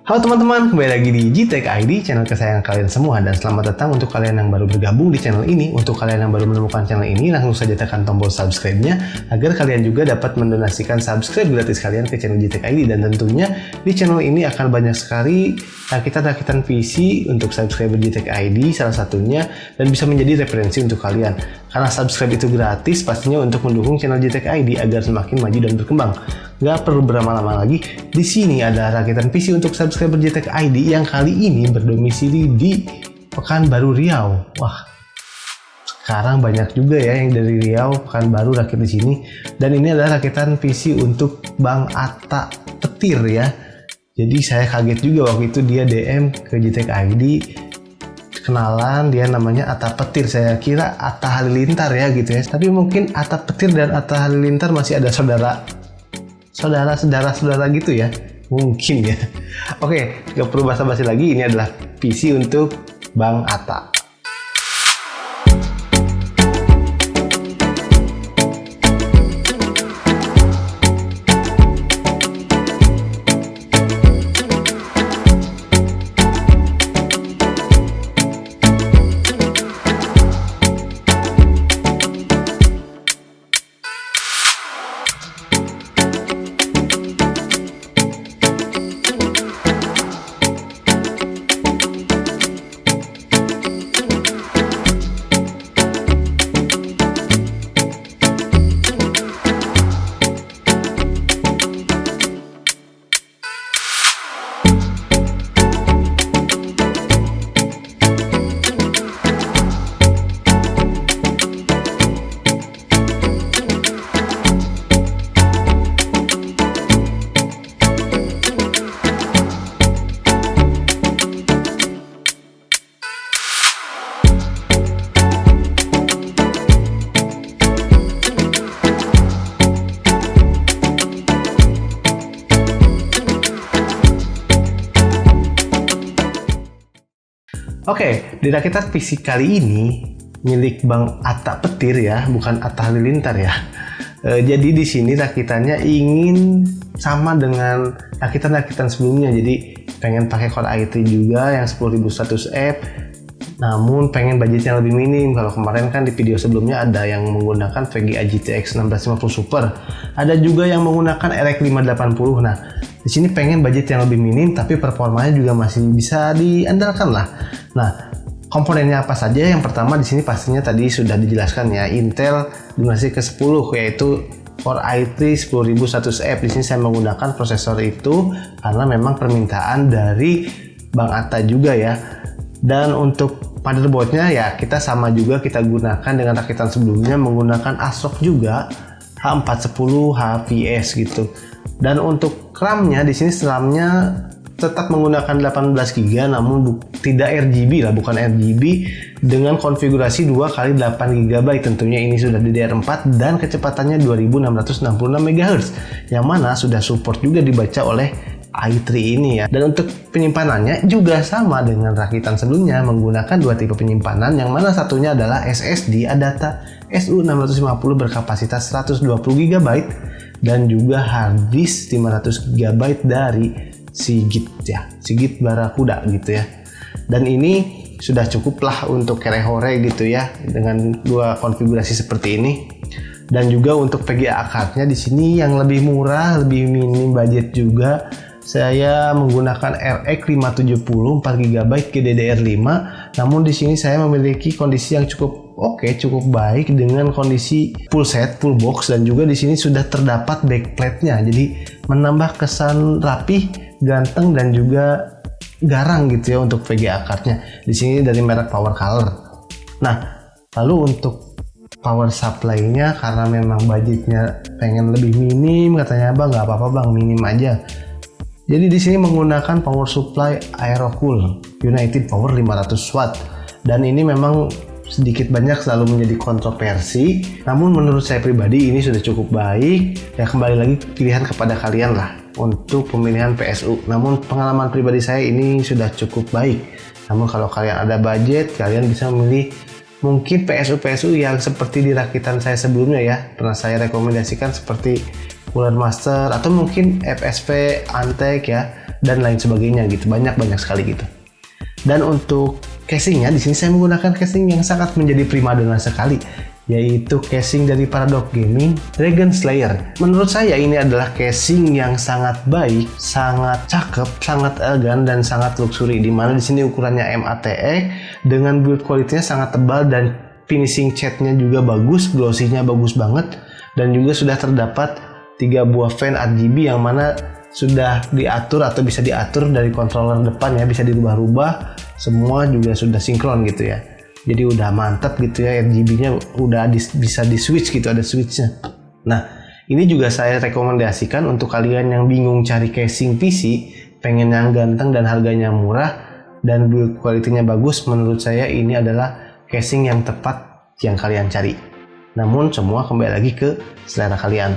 Halo teman-teman, kembali lagi di GTech ID, channel kesayangan kalian semua. Dan selamat datang untuk kalian yang baru bergabung di channel ini. Untuk kalian yang baru menemukan channel ini, langsung saja tekan tombol subscribe-nya agar kalian juga dapat mendonasikan subscribe gratis kalian ke channel GTech ID. Dan tentunya di channel ini akan banyak sekali rakitan-rakitan PC untuk subscriber GTech ID salah satunya, dan bisa menjadi referensi untuk kalian. Karena subscribe itu gratis, pastinya untuk mendukung channel GTech ID agar semakin maju dan berkembang. Gak perlu berlama-lama lagi, di sini ada rakitan PC untuk subscriber GTech ID yang kali ini berdomisili di Pekanbaru Riau. Wah, sekarang banyak juga ya yang dari Riau, Pekanbaru rakit di sini. Dan ini adalah rakitan PC untuk Bang Atta Petir ya. Jadi saya kaget juga waktu itu dia DM ke GTech ID, kenalan, dia namanya Atta Petir. Saya kira Atta Halilintar ya gitu ya. Tapi mungkin Atta Petir dan Atta Halilintar masih ada saudara gitu ya, mungkin ya. Oke, gak perlu basa-basi lagi, ini adalah PC untuk Bang Atta. Oke, di rakitan PC kali ini milik Bang Atta Petir ya, bukan Atta Halilintar ya. Jadi di sini rakitannya ingin sama dengan rakitan-rakitan sebelumnya. Jadi pengen pakai Core i3 juga yang 10100F, namun pengen budget yang lebih minim. Kalau kemarin kan di video sebelumnya ada yang menggunakan VGA GTX 1650 Super, ada juga yang menggunakan RX 580. Nah, di sini pengen budget yang lebih minim tapi performanya juga masih bisa diandalkan lah. Nah, komponennya apa saja? Yang pertama di sini pastinya tadi sudah dijelaskan ya, Intel generasi ke-10 yaitu Core i3 10100F. Di sini saya menggunakan prosesor itu karena memang permintaan dari Bang Atta juga ya. Dan untuk motherboardnya ya kita sama juga, kita gunakan dengan rakitan sebelumnya menggunakan ASRock juga H410 HVS gitu. Dan untuk RAM-nya di sini RAM-nya tetap menggunakan 18 GB namun tidak RGB lah, bukan RGB, dengan konfigurasi 2x8 GB. Tentunya ini sudah DDR4 dan kecepatannya 2666 MHz yang mana sudah support juga dibaca oleh i3 ini ya. Dan untuk penyimpanannya juga sama dengan rakitan sebelumnya, menggunakan dua tipe penyimpanan, yang mana satunya adalah SSD Adata SU650 berkapasitas 120 GB dan juga harddisk 500 GB dari Sigit ya, Sigit Barakuda gitu ya. Dan ini sudah cukup lah untuk kere-hore gitu ya dengan dua konfigurasi seperti ini. Dan juga untuk VGA card-nya di sini yang lebih murah, lebih minim budget juga. Saya menggunakan RX 570 4GB GDDR5. Namun di sini saya memiliki kondisi yang cukup cukup baik dengan kondisi full set, full box, dan juga di sini sudah terdapat backplate-nya. Jadi menambah kesan rapih, ganteng, dan juga garang gitu ya untuk VGA card-nya. Di sini dari merek Power Color. Nah, lalu untuk power supply-nya karena memang budgetnya pengen lebih minim, katanya Bang, nggak apa-apa Bang, minim aja. Jadi di sini menggunakan power supply Aerocool United Power 500 Watt. Dan ini memang sedikit banyak selalu menjadi kontroversi, namun menurut saya pribadi ini sudah cukup baik. Ya kembali lagi pilihan kepada kalian lah untuk pemilihan PSU. Namun pengalaman pribadi saya ini sudah cukup baik. Namun kalau kalian ada budget, kalian bisa memilih mungkin PSU yang seperti di rakitan saya sebelumnya ya. Pernah saya rekomendasikan seperti Cooler Master, atau mungkin FSV, Antec ya, dan lain sebagainya gitu. Banyak sekali gitu. Dan untuk casingnya di sini saya menggunakan casing yang sangat menjadi primadona sekali, yaitu casing dari Paradox Gaming Dragon Slayer. Menurut saya ini adalah casing yang sangat baik, sangat cakep, sangat elegan, dan sangat luxury. Dimana di sini ukurannya MATE dengan build quality-nya sangat tebal dan finishing catnya juga bagus, glossy-nya bagus banget, dan juga sudah terdapat 3 buah fan RGB yang mana sudah diatur atau bisa diatur dari controller depan ya, bisa dirubah-rubah, semua juga sudah sinkron gitu ya. Jadi udah mantap gitu ya, RGB-nya udah bisa di switch gitu, ada switch-nya. Nah, ini juga saya rekomendasikan untuk kalian yang bingung cari casing PC, pengen yang ganteng dan harganya murah dan build quality-nya bagus. Menurut saya ini adalah casing yang tepat yang kalian cari. Namun semua kembali lagi ke selera kalian.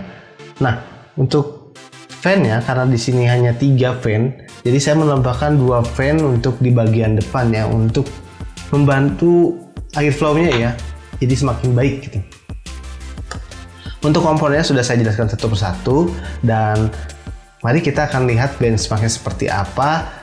Nah, untuk fan-nya, karena di sini hanya 3 fan, jadi saya menambahkan 2 fan untuk di bagian depan ya, untuk membantu air flow-nya ya, jadi semakin baik gitu. Untuk komponennya sudah saya jelaskan satu persatu, dan mari kita akan lihat benchmark-nya seperti apa.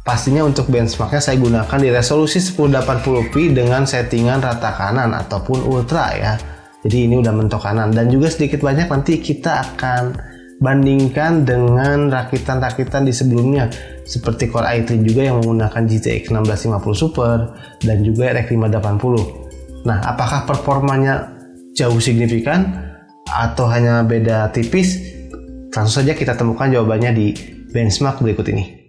Pastinya untuk benchmark-nya saya gunakan di resolusi 1080p dengan settingan rata kanan ataupun ultra ya. Jadi ini udah mentok kanan, dan juga sedikit banyak nanti kita akan bandingkan dengan rakitan-rakitan di sebelumnya seperti Core i3 juga yang menggunakan GTX 1650 Super dan juga RX 580. Nah, apakah performanya jauh signifikan atau hanya beda tipis? Langsung saja kita temukan jawabannya di benchmark berikut ini.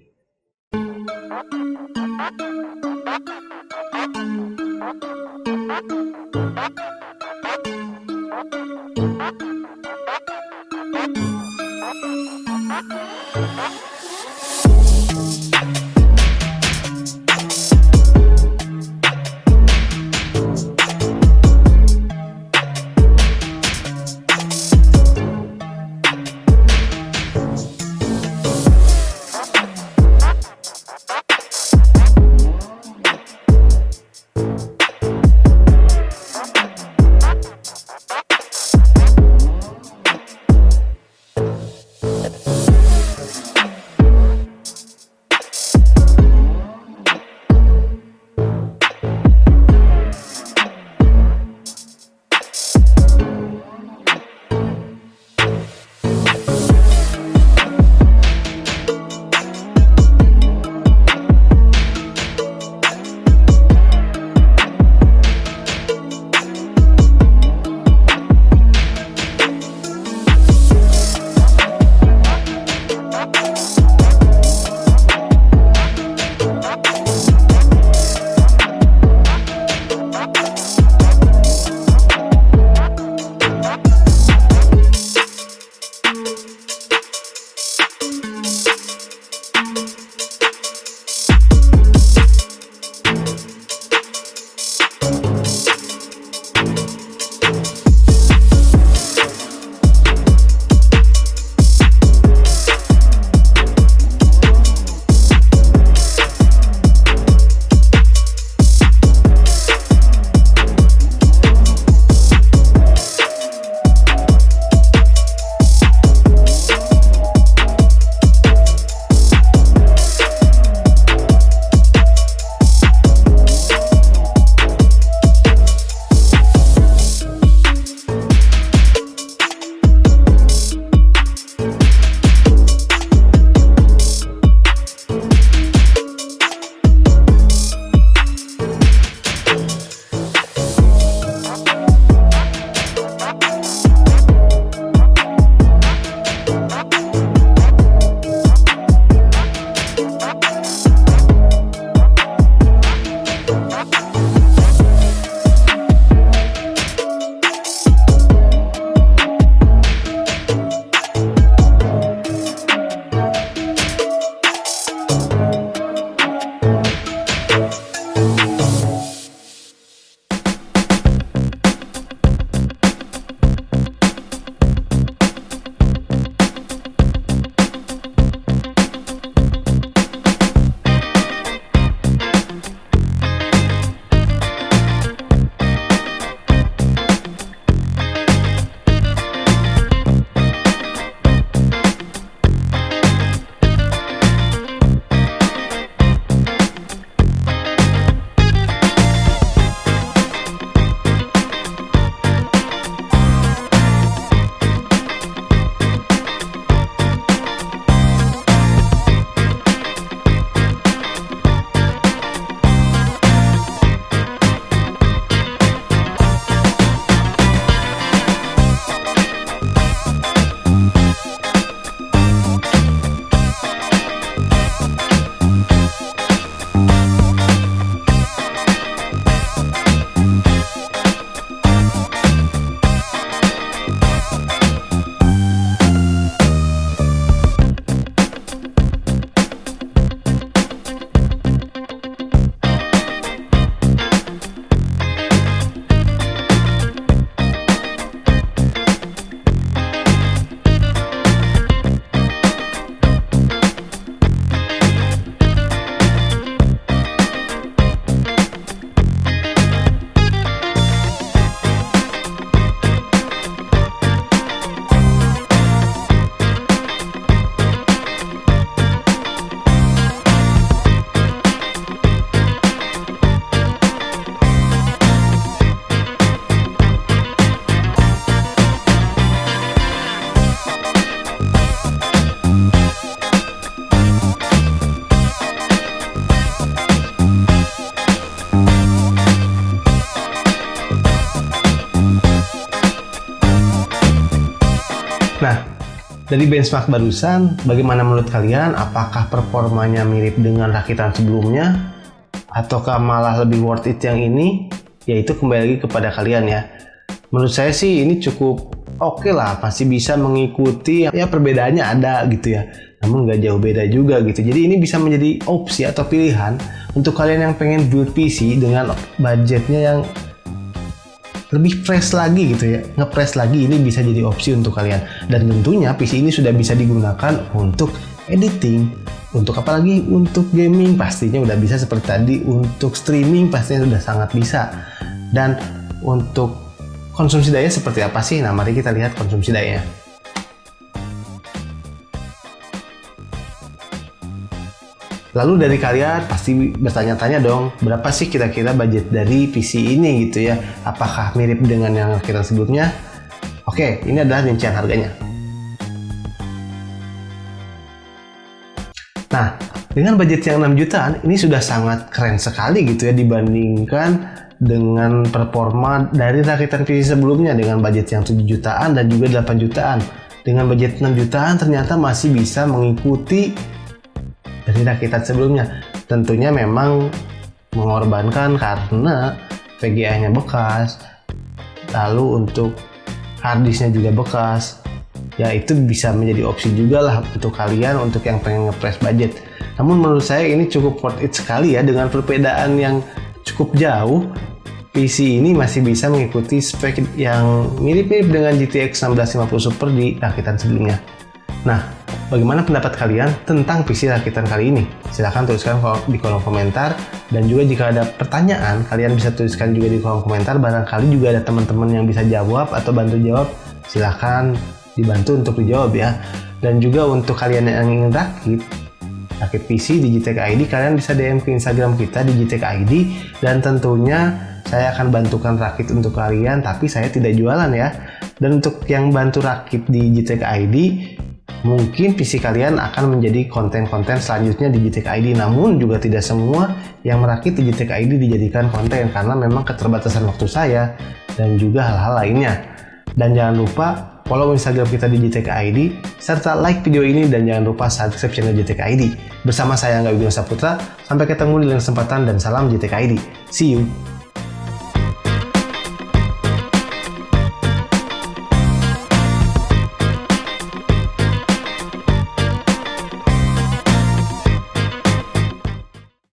Dari benchmark barusan, bagaimana menurut kalian? Apakah performanya mirip dengan rakitan sebelumnya? Ataukah malah lebih worth it yang ini? Yaitu kembali lagi kepada kalian ya. Menurut saya sih ini cukup oke lah, pasti bisa mengikuti ya, perbedaannya ada gitu ya. Namun nggak jauh beda juga gitu. Jadi ini bisa menjadi opsi atau pilihan untuk kalian yang pengen build PC dengan budgetnya yang lebih fresh lagi gitu ya, nge-press lagi, ini bisa jadi opsi untuk kalian. Dan tentunya PC ini sudah bisa digunakan untuk editing, untuk apalagi untuk gaming pastinya udah bisa seperti tadi, untuk streaming pastinya sudah sangat bisa. Dan untuk konsumsi daya seperti apa sih? Nah, mari kita lihat konsumsi dayanya. Lalu dari kalian pasti bertanya-tanya dong, berapa sih kira-kira budget dari PC ini gitu ya? Apakah mirip dengan yang kita sebelumnya? Oke, ini adalah rincian harganya. Nah, dengan budget yang 6 jutaan, ini sudah sangat keren sekali gitu ya dibandingkan dengan performa dari rakitan PC sebelumnya dengan budget yang 7 jutaan dan juga 8 jutaan. Dengan budget 6 jutaan ternyata masih bisa mengikuti dari rakitan sebelumnya. Tentunya memang mengorbankan karena VGA-nya bekas, lalu untuk harddisknya juga bekas. Ya itu bisa menjadi opsi juga lah untuk kalian untuk yang pengen nge-press budget. Namun menurut saya ini cukup worth it sekali ya, dengan perbedaan yang cukup jauh. PC ini masih bisa mengikuti spek yang mirip-mirip dengan GTX 1650 Super di rakitan sebelumnya. Nah, bagaimana pendapat kalian tentang PC rakitan kali ini? Silahkan tuliskan di kolom komentar, dan juga jika ada pertanyaan kalian bisa tuliskan juga di kolom komentar. Barangkali juga ada teman-teman yang bisa jawab atau bantu jawab, silahkan dibantu untuk dijawab ya. Dan juga untuk kalian yang ingin rakit PC di GTech ID, kalian bisa DM ke Instagram kita di GTech ID, dan tentunya saya akan bantukan rakit untuk kalian, tapi saya tidak jualan ya. Dan untuk yang bantu rakit di GTech ID, mungkin PC kalian akan menjadi konten-konten selanjutnya di GTech ID. Namun juga tidak semua yang merakit di GTech ID dijadikan konten, karena memang keterbatasan waktu saya dan juga hal-hal lainnya. Dan jangan lupa follow Instagram kita di GTech ID, serta like video ini, dan jangan lupa subscribe channel GTech ID. Bersama saya Angga Wiguna Saputra, sampai ketemu di lain kesempatan dan salam GTech ID. See you!